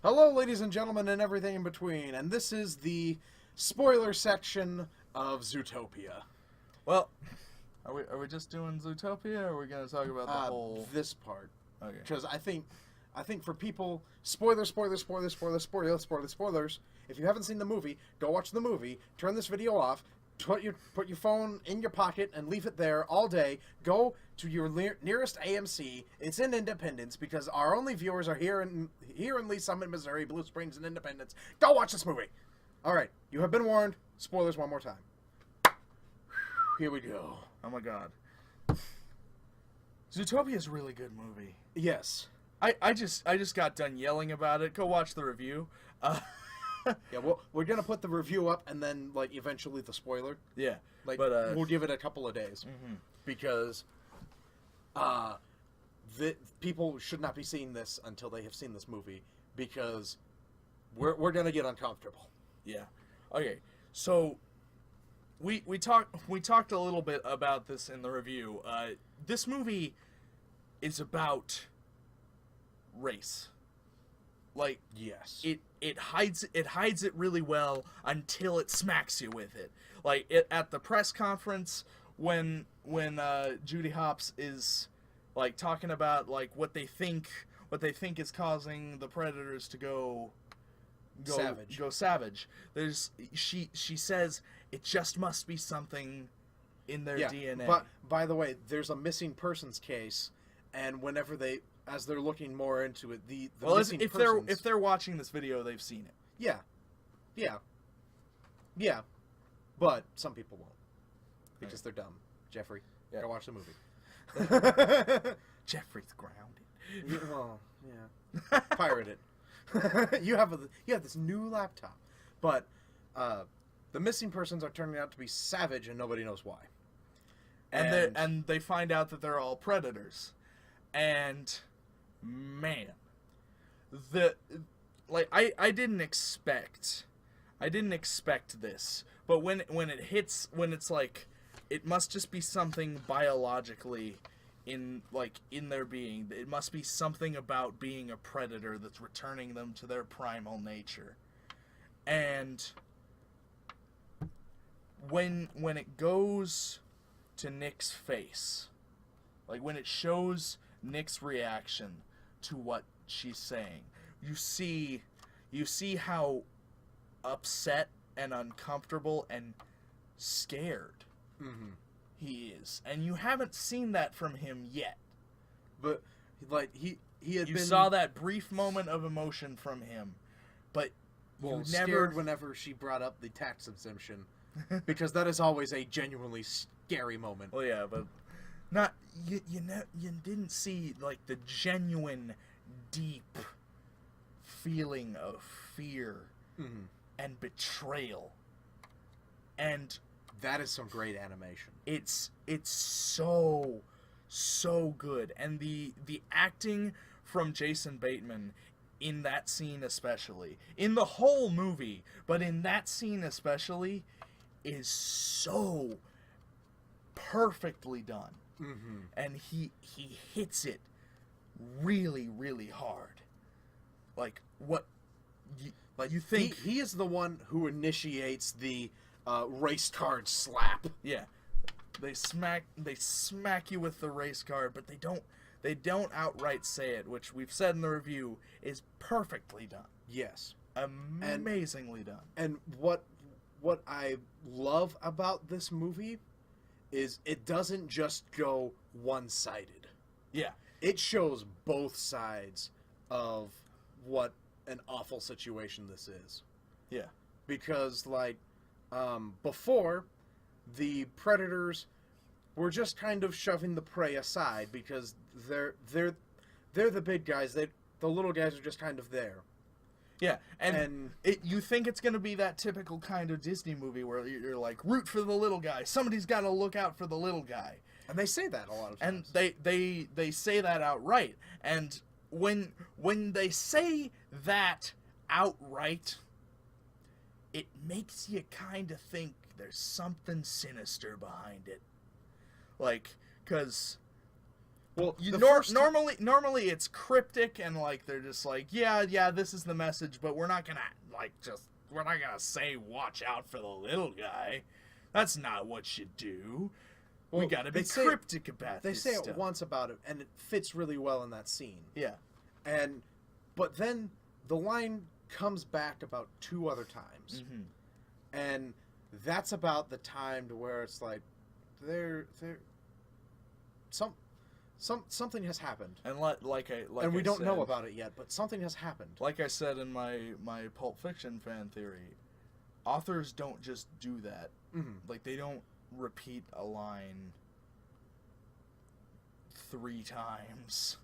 Hello, ladies and gentlemen, and everything in between, and this is the spoiler section of Zootopia. Well, are we just doing Zootopia, or are we going to talk about the whole... This part. Okay. Because I think for people, spoilers. If you haven't seen the movie, go watch the movie, turn this video off, put your phone in your pocket and leave it there all day. Go to your nearest AMC. It's in Independence because our only viewers are here in Lee Summit, Missouri, Blue Springs, and Independence. Go watch this movie. All right, you have been warned. Spoilers one more time. Here we go. Oh my god. Zootopia is a really good movie. Yes. I just got done yelling about it. Go watch the review. Yeah, we're gonna put the review up and then eventually the spoiler. Yeah, but we'll give it a couple of days because people should not be seeing this until they have seen this movie because we're gonna get uncomfortable. Yeah. Okay. So we talked a little bit about this in the review. This movie is about race. Yes. It hides it really well until it smacks you with it. At the press conference when Judy Hopps is talking about what they think is causing the predators to go savage. She says it just must be something in their DNA. But by the way, there's a missing persons case, and as they're looking more into it, if they're watching this video, they've seen it. Yeah. But some people won't because they're dumb. Jeffrey, go watch the movie. Jeffrey's grounded. Well, yeah. Pirate it. You have this new laptop, but the missing persons are turning out to be savage, and nobody knows why. And they find out that they're all predators, and man, I didn't expect this, but when it hits, when it's it must just be something biologically in their being. It must be something about being a predator that's returning them to their primal nature. And when it goes to Nick's face, when it shows Nick's reaction to what she's saying, you see how upset and uncomfortable and scared he is, and you haven't seen that from him yet. But you saw that brief moment of emotion from him, but scared whenever she brought up the tax exemption, because that is always a genuinely scary moment. Well, yeah, but not you didn't see the genuine deep feeling of fear and betrayal, and that is some great animation. It's so good, and the acting from Jason Bateman in that scene especially, in the whole movie, but in that scene especially, is so perfectly done. And he hits it really, really hard. You think he is the one who initiates the race card slap. Yeah, they smack you with the race card, but they don't outright say it, which we've said in the review is perfectly done. Yes, amazingly done. And what I love about this movie is it doesn't just go one-sided. Yeah, it shows both sides of what an awful situation this is. Yeah, because before, the predators were just kind of shoving the prey aside because they're the big guys. The little guys are just kind of there. Yeah, and you think it's going to be that typical kind of Disney movie where you're root for the little guy. Somebody's got to look out for the little guy. And they say that a lot of times. And they say that outright. And when they say that outright, it makes you kind of think there's something sinister behind it. 'Cause Well, normally it's cryptic and like they're just like, yeah, this is the message, but we're not gonna say watch out for the little guy. That's not what you do. Well, we gotta be cryptic about this They say stuff. it once about it, and it fits really well in that scene. Yeah. But then the line comes back about 2 other times. Mm-hmm. And that's about the time to where it's like, something has happened. And and we don't know about it yet, but something has happened. Like I said in my Pulp Fiction fan theory, authors don't just do that. Mm-hmm. Like, they don't repeat a line 3 times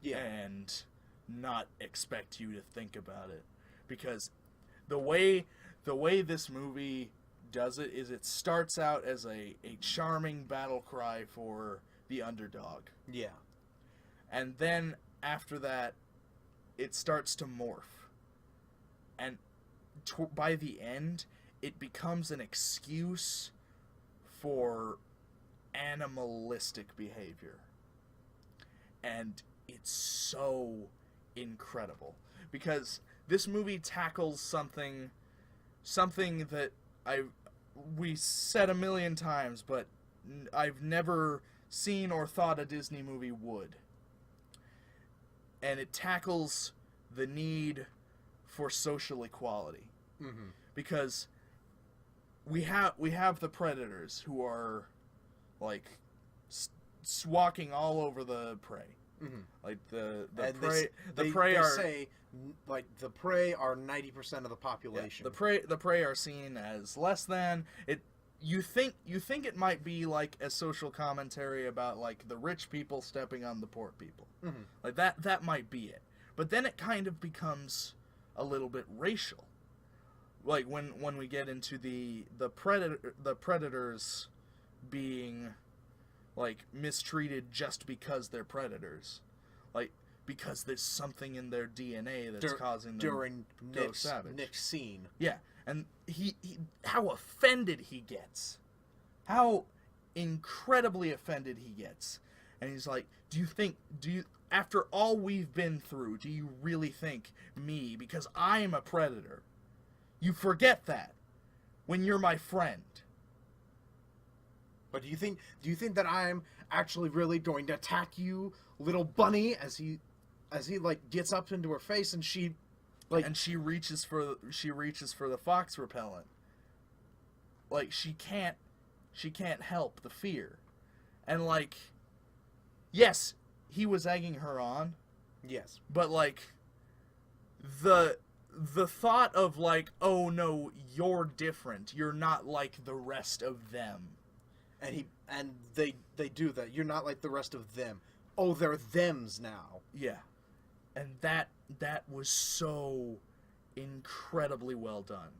and not expect you to think about it. Because the way this movie does it is it starts out as a charming battle cry for the underdog. Yeah. And then after that, it starts to morph. And by the end, it becomes an excuse for animalistic behavior. And it's so incredible. Because this movie tackles something that we said a million times, but I've never seen or thought a Disney movie would. And it tackles the need for social equality. Mm-hmm. Because we have the predators who are like walking all over the prey. Mm-hmm. Like the and prey are say like the prey are 90% of the population. Yeah, the prey are seen as less than it. You think it might be like a social commentary about like the rich people stepping on the poor people. Mm-hmm. Like that might be it. But then it kind of becomes a little bit racial. Like when we get into the predators being like mistreated just because they're predators. Like because there's something in their DNA that's causing them during to go savage. Nick's scene. Yeah, and he how offended he gets. How incredibly offended he gets. And he's like, do you after all we've been through, do you really think me, because I'm a predator? You forget that when you're my friend. But do you think that I'm actually really going to attack you, little bunny, as he like gets up into her face and she reaches for the fox repellent. Like she can't help the fear. And like, yes, he was egging her on. Yes. But like the thought of like, oh no, you're different. You're not like the rest of them. And they do that. You're not like the rest of them. Oh, they're thems now. Yeah. And that was so incredibly well done.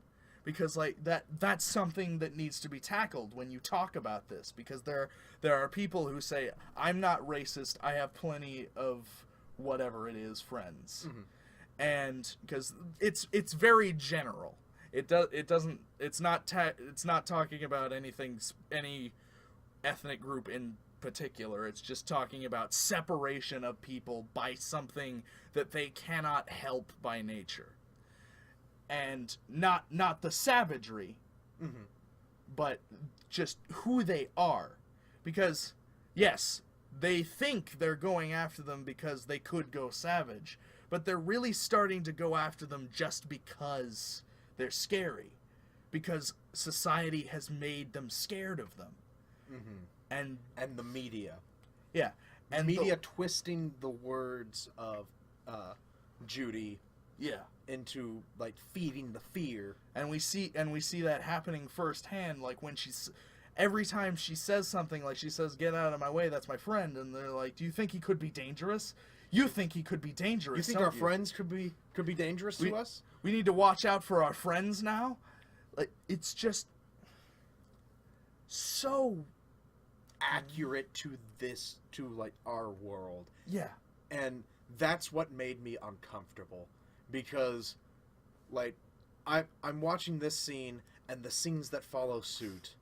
Because like that's something that needs to be tackled when you talk about this, because there are people who say, I'm not racist, I have plenty of whatever it is friends. Mm-hmm. And because it's very general. It's not talking about any ethnic group in particular. It's just talking about separation of people by something that they cannot help by nature. And not the savagery, mm-hmm. but just who they are. Because, yes, they think they're going after them because they could go savage, but they're really starting to go after them just because they're scary. Because society has made them scared of them. Mm-hmm. And the media. Yeah. And media twisting the words of Judy. Yeah. Into like feeding the fear. And we see that happening firsthand, like when every time she says something, like she says, "Get out of my way, that's my friend," and they're like, "Do you think he could be dangerous? You think he could be dangerous? You think our friends could be dangerous to us? We need to watch out for our friends now." Like, it's just so accurate to like our world. Yeah. And that's what made me uncomfortable, because like I'm watching this scene and the scenes that follow suit,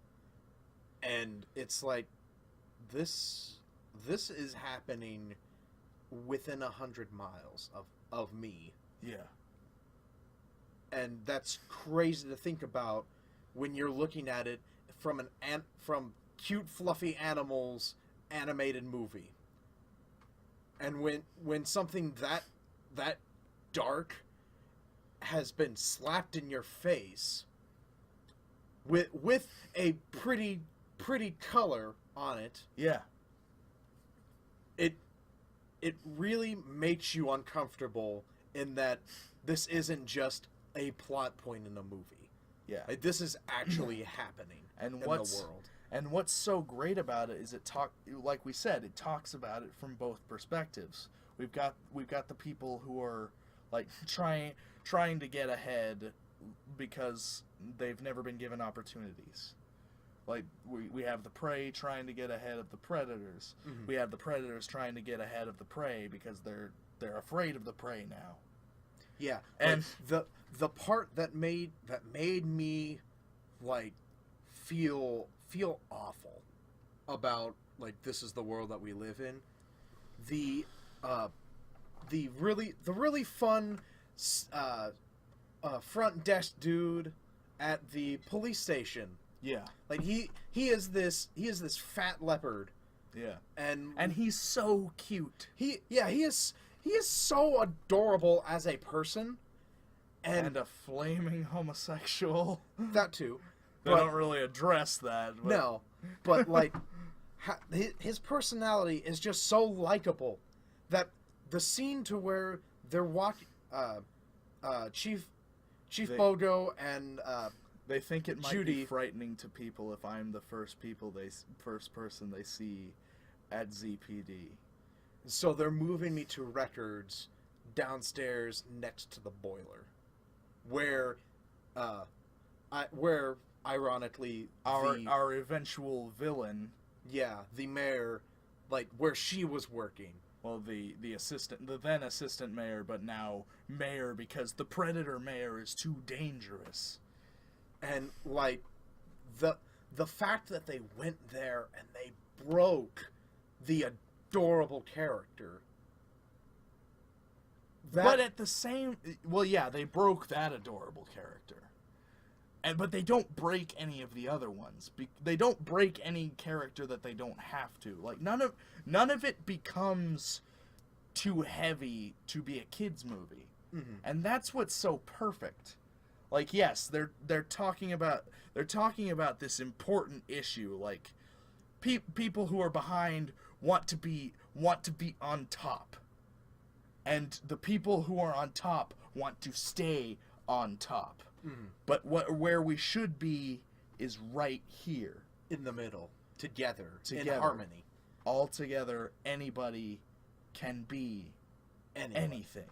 and it's like this this is happening within 100 miles of me. Yeah. And that's crazy to think about when you're looking at it from from cute fluffy animals animated movie. And when something that dark has been slapped in your face with a pretty color on it. Yeah. It really makes you uncomfortable in that this isn't just a plot point in a movie. Yeah. Like, this is actually happening in the world. And what's so great about it is like we said, it talks about it from both perspectives. We've got the people who are like trying to get ahead because they've never been given opportunities. Like we have the prey trying to get ahead of the predators. Mm-hmm. We have the predators trying to get ahead of the prey because they're afraid of the prey now. Yeah, and the part that made me like feel awful about like this is the world that we live in. The really fun front desk dude at the police station. Yeah, like he is this fat leopard. Yeah, and he's so cute. He is so adorable as a person, and a flaming homosexual. That too. They don't really address that. But... No, but like his personality is just so likable that the scene to where they're walking, Chief Bogo and they think it might Judy. be frightening to people if I'm the first person they see at ZPD. So they're moving me to records downstairs next to the boiler, where ironically our eventual villain, the mayor, like where she was working. Well, the then assistant mayor, but now mayor because the predator mayor is too dangerous. And like the fact that they went there and they broke the adorable character. But at the same, they broke that adorable character, but they don't break any of the other ones. They don't break any character that they don't have to. Like none of it becomes too heavy to be a kids movie, and that's what's so perfect. Like yes, they're talking about this important issue. Like people who are behind want to be on top. And the people who are on top want to stay on top. Mm-hmm. But where we should be is right here. In the middle. Together. In harmony. All together, anybody can be anything.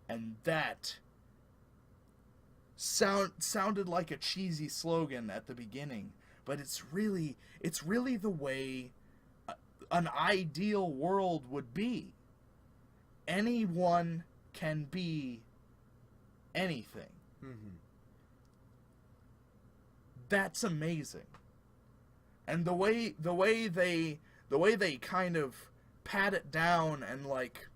And that sounded like a cheesy slogan at the beginning. But it's really the way an ideal world would be. Anyone can be anything. Mm-hmm. That's amazing. And the way they kind of pat it down and like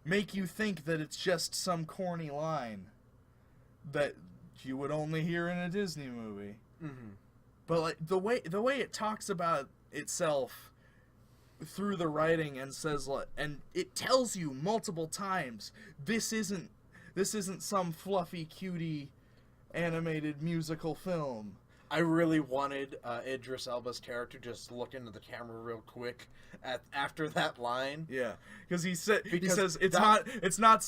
make you think that it's just some corny line that you would only hear in a Disney movie. Mm-hmm. But like the way it talks about itself through the writing and says, and it tells you multiple times, this isn't some fluffy cutie animated musical film. I really wanted Idris Elba's character just look into the camera real quick after that line. Yeah, because he says it's not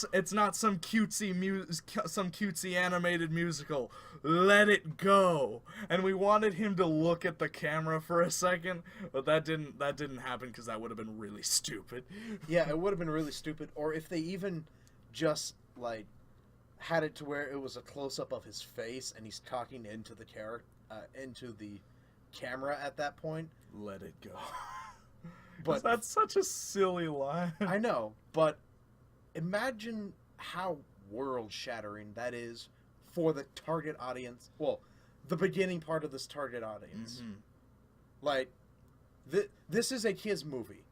some cutesy animated musical. Let it go. And we wanted him to look at the camera for a second, but that didn't happen because that would have been really stupid. Yeah, it would have been really stupid. Or if they even just like had it to where it was a close up of his face and he's talking into the into the camera at that point. Let it go. But that's such a silly line. I know, but imagine how world-shattering that is for the target audience. Well, the beginning part of this target audience. Mm-hmm. Like, This is a kids movie,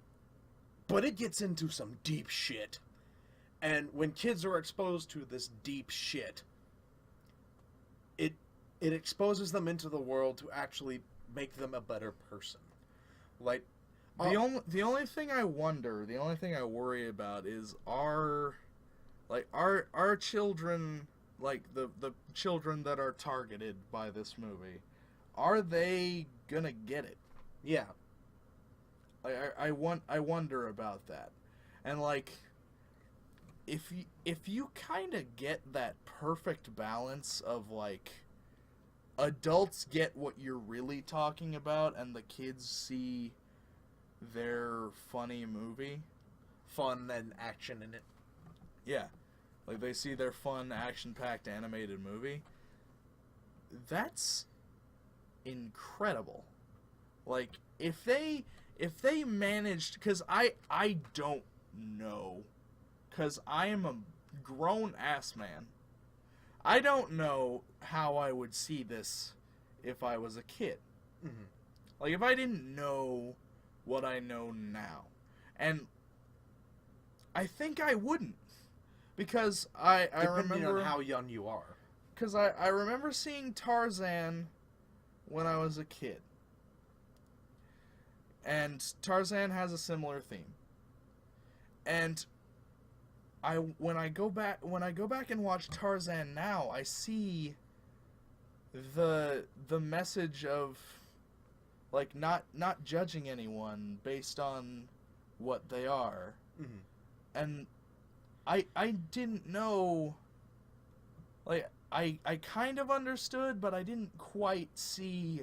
but it gets into some deep shit. And when kids are exposed to this deep shit, it exposes them into the world to actually make them a better person. Like the only thing I worry about is our children, like the children that are targeted by this movie, are they gonna get it? Yeah. I wonder about that. And like if you kind of get that perfect balance of like adults get what you're really talking about and the kids see their funny movie, Fun and action in it. yeah, like they see their fun action-packed animated movie, that's incredible. Like if they managed, because I don't know, because I am a grown-ass man. I don't know how I would see this if I was a kid. Mm-hmm. Like, if I didn't know what I know now. And I think I wouldn't. Because I Depending remember... on how young you are. Because I remember seeing Tarzan when I was a kid. And Tarzan has a similar theme. And when I go back and watch Tarzan now, I see the message of like not judging anyone based on what they are. Mm-hmm. And I didn't know, like I kind of understood, but I didn't quite see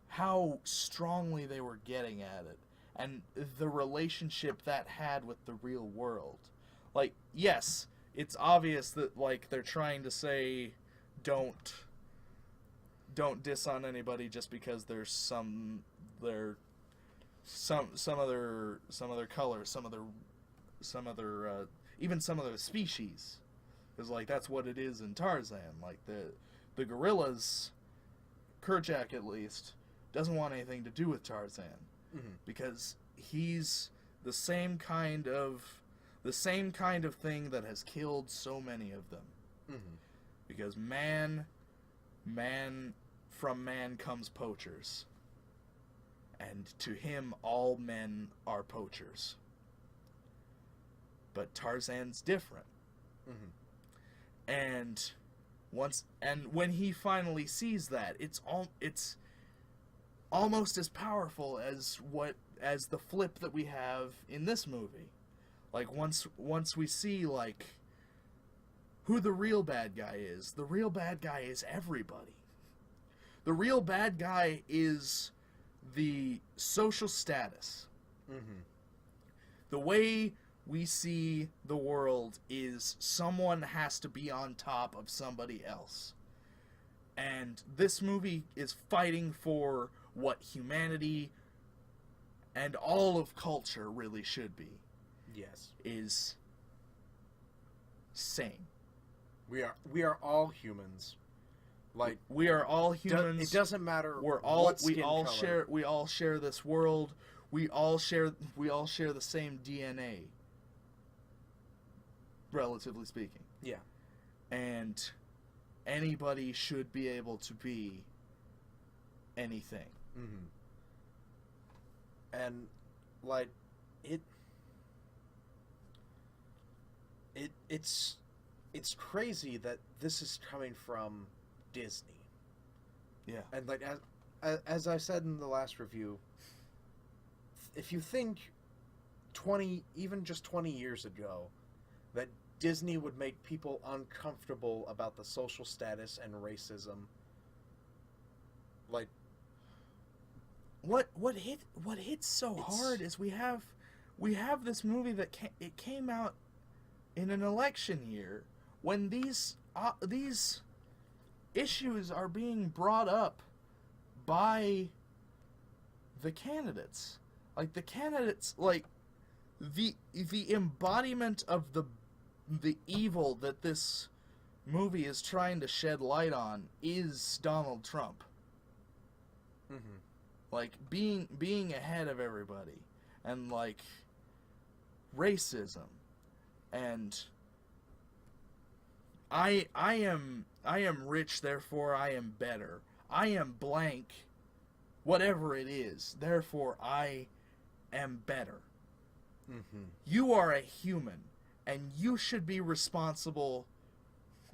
how strongly they were getting at it and the relationship that had with the real world. Like, yes, it's obvious that like they're trying to say don't diss on anybody just because there's some other color, some other even some other species. Because like that's what it is in Tarzan. Like the gorillas, Kerchak at least, doesn't want anything to do with Tarzan. Mm-hmm. Because he's the same kind of thing that has killed so many of them. Mm-hmm. Because from man comes poachers. And to him, all men are poachers. But Tarzan's different. Mm-hmm. And when he finally sees that, it's almost as powerful as the flip that we have in this movie. Like once we see like who the real bad guy is, the real bad guy is everybody. The real bad guy is the social status. Mm-hmm. The way we see the world is someone has to be on top of somebody else. And this movie is fighting for what humanity and all of culture really should be. Yes. Is sane. We are all humans. Like we are all humans. It doesn't matter. We all share this world. We all share the same DNA. Relatively speaking. Yeah. And anybody should be able to be anything. Mm-hmm. And like it's crazy that this is coming from Disney. Yeah. And like as I said in the last review, if you think 20 years ago that Disney would make people uncomfortable about the social status and racism, like what hits so hard is we have this movie that came out in an election year when these issues are being brought up by the candidates. Like the candidates, like the embodiment of the evil that this movie is trying to shed light on is Donald Trump. mm-hmm. like being ahead of everybody, and like racism, and I am rich, therefore I am better. I am blank, whatever it is, therefore I am better. Mm-hmm. You are a human, and you should be responsible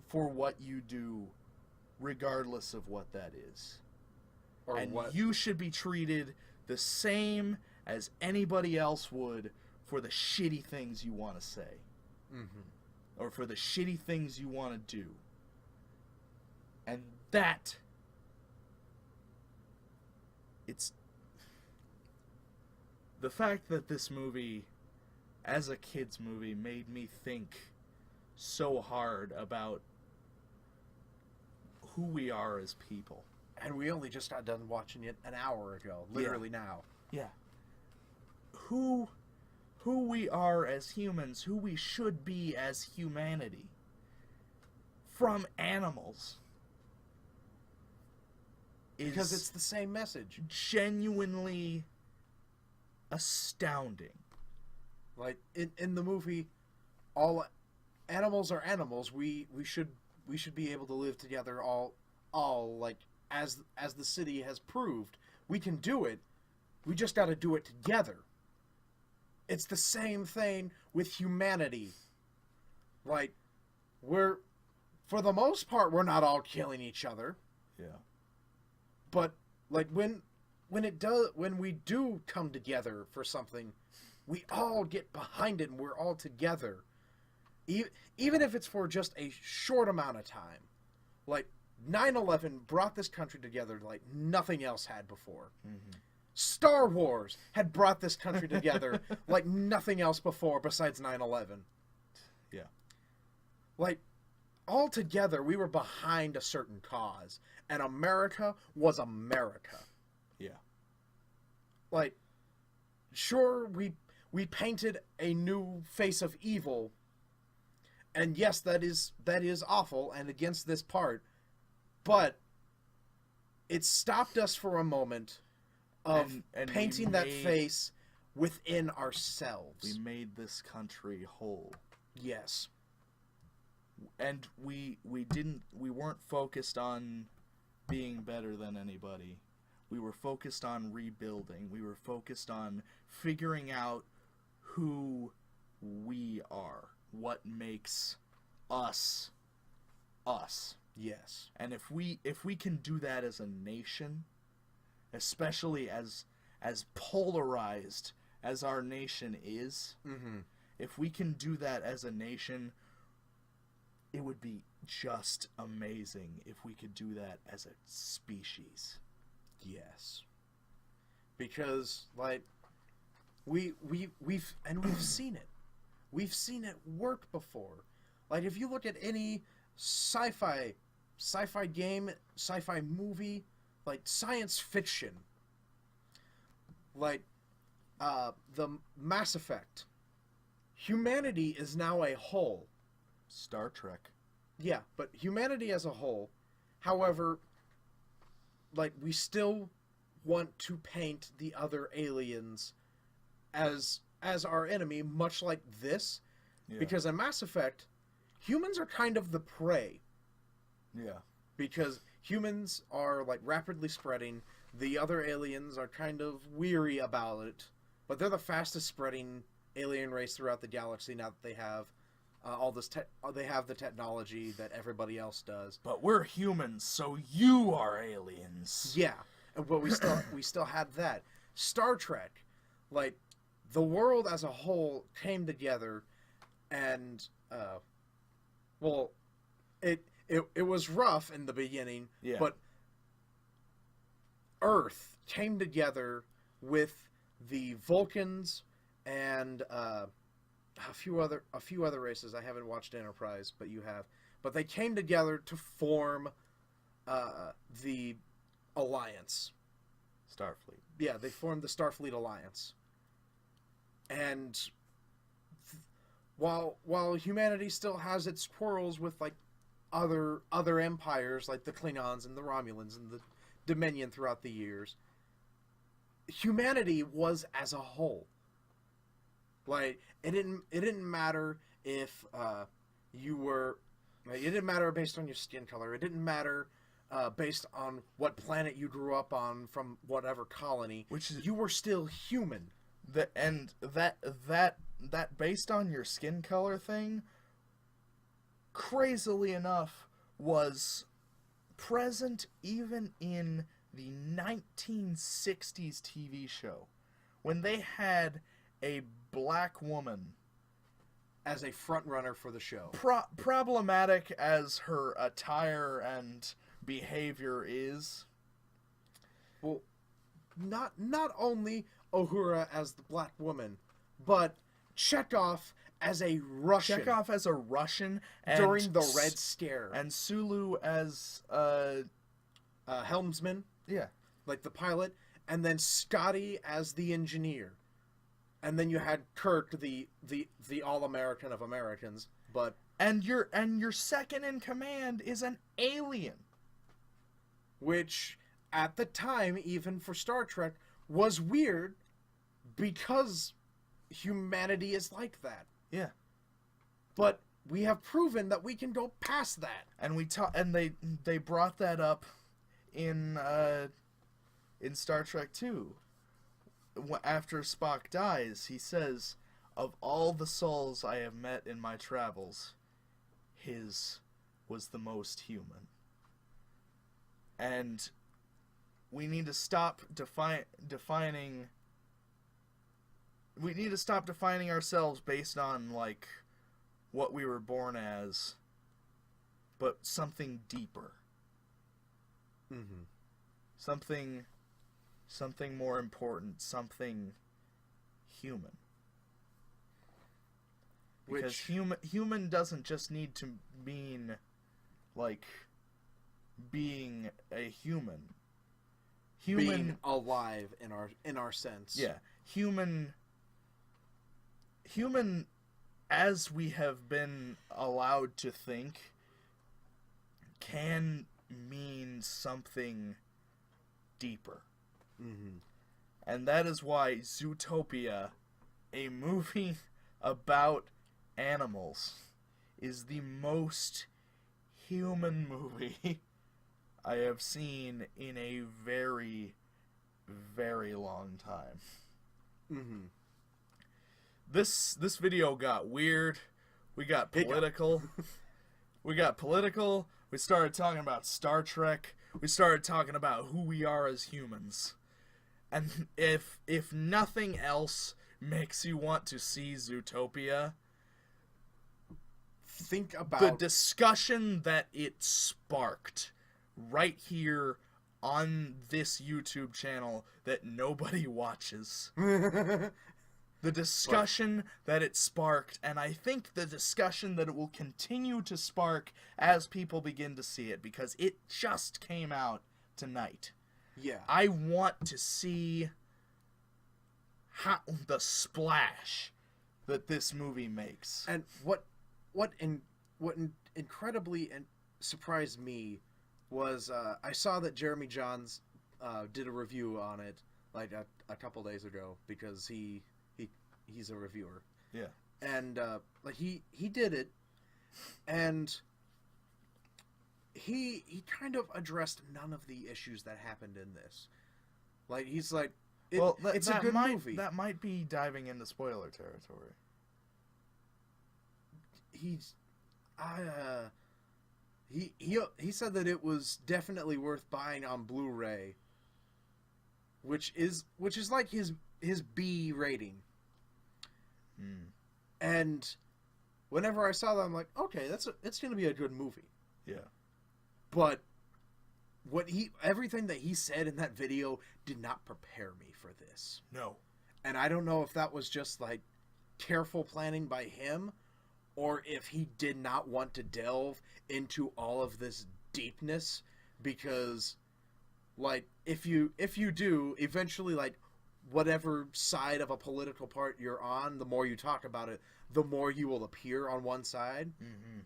for what you do, regardless of what that is. Or and what? you should be treated the same as anybody else would for the shitty things you want to say. Mm-hmm. Or for the shitty things you want to do. And that... It's... The fact that this movie, as a kid's movie, made me think so hard about who we are as people. And we only just got done watching it an hour ago, literally now. Yeah. Who we are as humans, who we should be as humanity. From animals. Because it's the same message. Genuinely astounding. Like in the movie, all animals are animals. We should be able to live together all like as the city has proved. We can do it. We just got to do it together. It's the same thing with humanity. Like for the most part, we're not all killing each other. Yeah. But like when we do come together for something, we all get behind it and we're all together. Even if it's for just a short amount of time. Like 9/11 brought this country together like nothing else had before. Mm-hmm. Star Wars had brought this country together like nothing else before besides 9/11. Yeah. Like, all together, we were behind a certain cause. And America was America. Yeah. Like, sure, we painted a new face of evil. And yes, that is awful and against this part. But it stopped us for a moment of and painting that face within ourselves. We made this country whole. Yes. And we weren't focused on being better than anybody. We were focused on rebuilding. We were focused on figuring out who we are. What makes us us. Yes. And if we can do that as a nation, especially as polarized as our nation is, Mm-hmm. if we can do that as a nation, it would be just amazing if we could do that as a species. Yes. Because like we've seen it. We've seen it work before. Like if you look at any sci-fi game, sci-fi movie, like science fiction, like the Mass Effect, humanity is now a whole. Star Trek. Yeah, but humanity as a whole. However, like we still want to paint the other aliens as our enemy, much like this. Yeah. Because in Mass Effect, humans are kind of the prey. Yeah. Because humans are like rapidly spreading. The other aliens are kind of weary about it. But they're the fastest spreading alien race throughout the galaxy now that they have all this they have the technology that everybody else does. But we're humans, so you are aliens. Yeah, but we still had that. Star Trek, like the world as a whole came together, and well, it was rough in the beginning, Yeah. but Earth came together with the Vulcans and a few other races. I haven't watched Enterprise, but you have. But they came together to form the Alliance. Starfleet. Yeah, they formed the Starfleet Alliance. And while humanity still has its quarrels with like other empires like the Klingons and the Romulans and the Dominion throughout the years, humanity was as a whole. Like, it didn't matter if you were, it didn't matter based on your skin color. It didn't matter based on what planet you grew up on from whatever colony. You were still human. That based on your skin color thing, crazily enough, was present even in the 1960s TV show, when they had a black woman as a front runner for the show. Problematic as her attire and behavior is. Well, not only Uhura as the black woman, but Chekhov as a Russian. And during the Red Scare. And Sulu as helmsman. Yeah. Like the pilot. And then Scotty as the engineer. And then you had Kirk, the all-American of Americans. But and your second in command is an alien. Which, at the time, even for Star Trek, was weird because humanity is like that. Yeah. But we have proven that we can go past that. And they brought that up in Star Trek 2. After Spock dies, he says, "Of all the souls I have met in my travels, his was the most human." And we need to stop defining. We need to stop defining ourselves based on, like, what we were born as, but something deeper. Mm-hmm. Something more important, something human. Because human doesn't just need to mean, like, being a human. Being alive in our sense. Yeah. Human as we have been allowed to think can mean something deeper. Mm-hmm. And that is why Zootopia, a movie about animals, is the most human movie I have seen in a very, very long time. Mm-hmm. This video got weird. We got political. We started talking about Star Trek. We started talking about who we are as humans. And if nothing else makes you want to see Zootopia, think about the discussion that it sparked right here on this YouTube channel that nobody watches. The discussion that it sparked, and I think the discussion that it will continue to spark as people begin to see it, because it just came out tonight. Yeah. I want to see the splash that this movie makes. And what incredibly surprised me was I saw that Jeremy Johns did a review on it like a couple days ago, because he's a reviewer. Yeah. And like he did it, and he kind of addressed none of the issues that happened in this. Like, he's like, it's a good movie. That might be diving into spoiler territory. He said that it was definitely worth buying on Blu-ray, which is like his B rating. And whenever I saw that, I'm like, okay, it's gonna be a good movie. Yeah. But everything that he said in that video did not prepare me for this. No. And I don't know if that was just like careful planning by him, or if he did not want to delve into all of this deepness, because like if you do, eventually, like, whatever side of a political part you're on, the more you talk about it, the more you will appear on one side. Mm-hmm.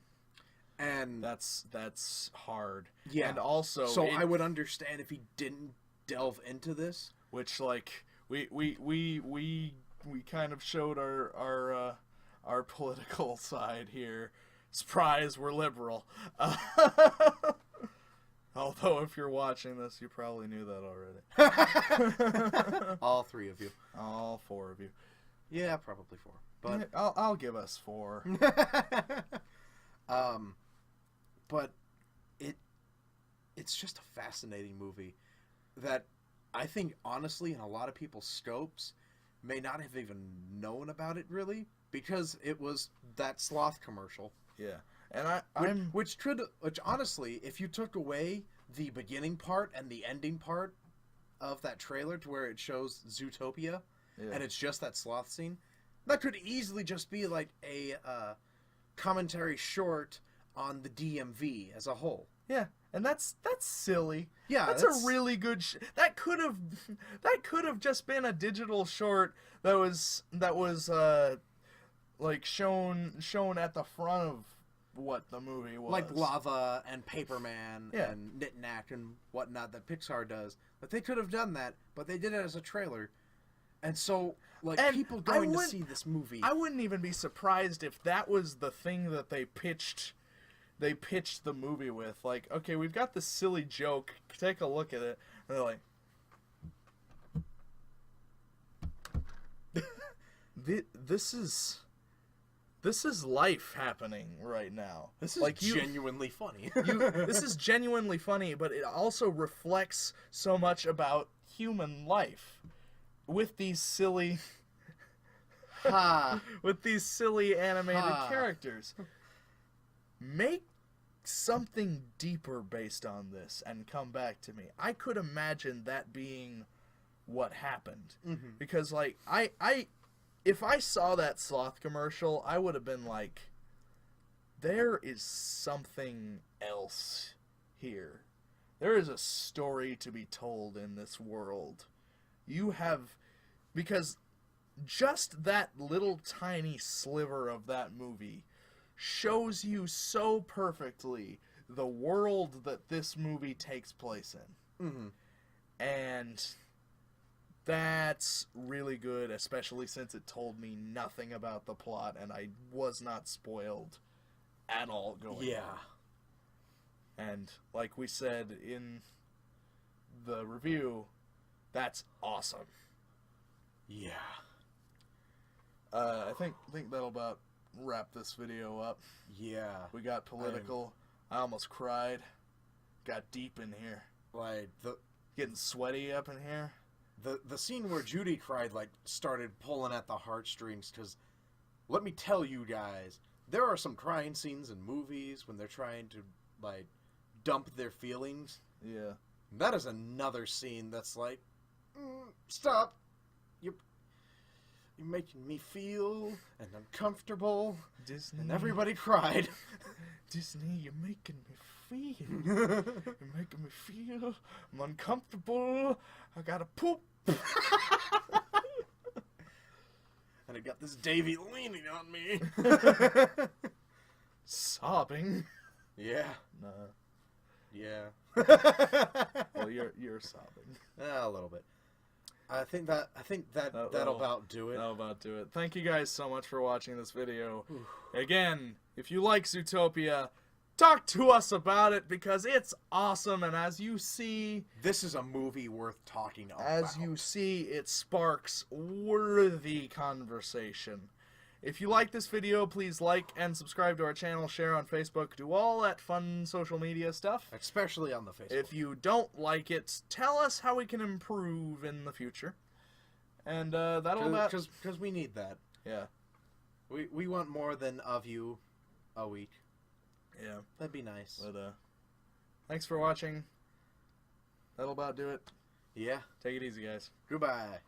And that's hard. Yeah. And also, I would understand if he didn't delve into this. Which, like, we kind of showed our political side here. Surprise, we're liberal. Although if you're watching this, you probably knew that already. All 3 of you. All 4 of you. Yeah, probably 4. But I'll give us 4. But it's just a fascinating movie that I think, honestly, in a lot of people's scopes, may not have even known about it, really, because it was that sloth commercial. Yeah. And Which honestly, if you took away the beginning part and the ending part of that trailer to where it shows Zootopia, and it's just that sloth scene, that could easily just be like a commentary short on the DMV as a whole. Yeah, and that's silly. Yeah, that's a really good. That could have just been a digital short that was like shown at the front of what the movie was, like Lava and Paperman and Knit Knack and whatnot that Pixar does. But they could have done that, but they did it as a trailer. And so, like, people going to see this movie, I wouldn't even be surprised if that was the thing that they pitched the movie with. Like, okay, we've got this silly joke, take a look at it. And they're like, this is life happening right now. This is like genuinely funny. This is genuinely funny, but it also reflects so much about human life with these silly with these silly animated characters. Make something deeper based on this and come back to me. I could imagine that being what happened. Mm-hmm. Because, like, if I saw that sloth commercial, I would have been like, there is something else here. There is a story to be told in this world. Because just that little tiny sliver of that movie shows you so perfectly the world that this movie takes place in. Mm-hmm. And that's really good, especially since it told me nothing about the plot and I was not spoiled at all going on. And like we said in the review, that's awesome. Yeah. I think that'll about wrap this video up. Yeah. We got political. I almost cried. Got deep in here. Like, getting sweaty up in here. The scene where Judy cried, like, started pulling at the heartstrings, because let me tell you guys, there are some crying scenes in movies when they're trying to, like, dump their feelings. Yeah. That is another scene that's like, stop. You're making me feel and uncomfortable. Disney. And everybody cried. Disney, you're making me feel. You're making me feel. I'm uncomfortable. I gotta poop. And I got this Davy leaning on me. Sobbing. Yeah. Nah. Yeah. Well, you're sobbing. A little bit. I think that'll about do it. That'll about do it. Thank you guys so much for watching this video. Again, if you like Zootopia, talk to us about it because it's awesome. And as you see, this is a movie worth talking about. As you see, it sparks worthy conversation. If you like this video, please like and subscribe to our channel, share on Facebook, do all that fun social media stuff. Especially on the Facebook. If you don't like it, tell us how we can improve in the future. And that'll about... Because we need that. Yeah. We want more than a view a week. Yeah. That'd be nice. But thanks for watching. That'll about do it. Yeah. Take it easy, guys. Goodbye.